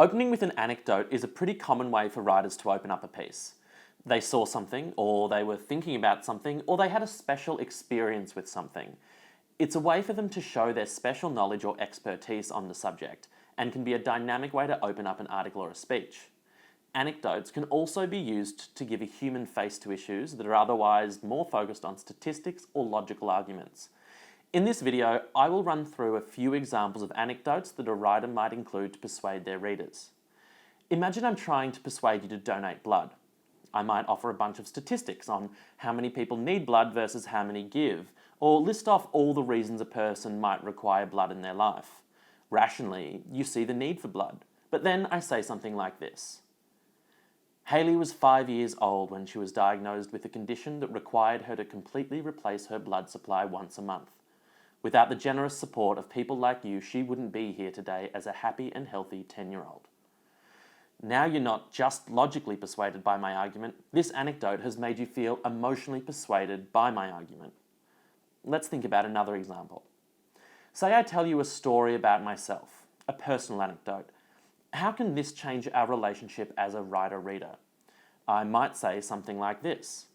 Opening with an anecdote is a pretty common way for writers to open up a piece. They saw something, or they were thinking about something, or they had a special experience with something. It's a way for them to show their special knowledge or expertise on the subject, and can be a dynamic way to open up an article or a speech. Anecdotes can also be used to give a human face to issues that are otherwise more focused on statistics or logical arguments. In this video, I will run through a few examples of anecdotes that a writer might include to persuade their readers. Imagine I'm trying to persuade you to donate blood. I might offer a bunch of statistics on how many people need blood versus how many give, or list off all the reasons a person might require blood in their life. Rationally, you see the need for blood, but then I say something like this. Hayley was 5 years old when she was diagnosed with a condition that required her to completely replace her blood supply once a month. Without the generous support of people like you, she wouldn't be here today as a happy and healthy 10-year-old. Now you're not just logically persuaded by my argument, this anecdote has made you feel emotionally persuaded by my argument. Let's think about another example. Say I tell you a story about myself, a personal anecdote. How can this change our relationship as a writer-reader? I might say something like this.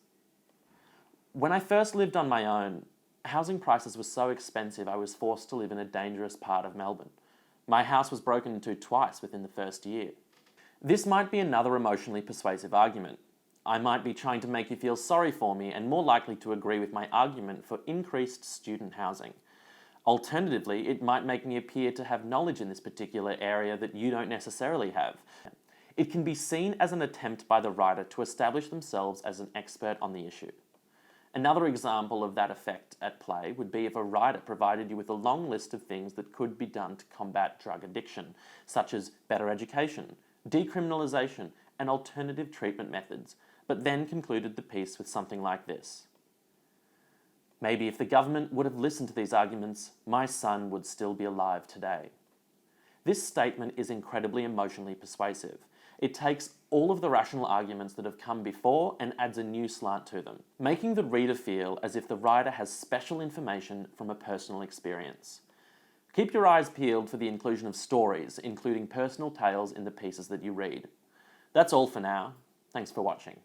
When I first lived on my own, housing prices were so expensive I was forced to live in a dangerous part of Melbourne. My house was broken into twice within the first year. This might be another emotionally persuasive argument. I might be trying to make you feel sorry for me and more likely to agree with my argument for increased student housing. Alternatively, it might make me appear to have knowledge in this particular area that you don't necessarily have. It can be seen as an attempt by the writer to establish themselves as an expert on the issue. Another example of that effect at play would be if a writer provided you with a long list of things that could be done to combat drug addiction, such as better education, decriminalisation, and alternative treatment methods, but then concluded the piece with something like this. Maybe if the government would have listened to these arguments, my son would still be alive today. This statement is incredibly emotionally persuasive. It takes all of the rational arguments that have come before and adds a new slant to them, making the reader feel as if the writer has special information from a personal experience. Keep your eyes peeled for the inclusion of stories, including personal tales in the pieces that you read. That's all for now. Thanks for watching.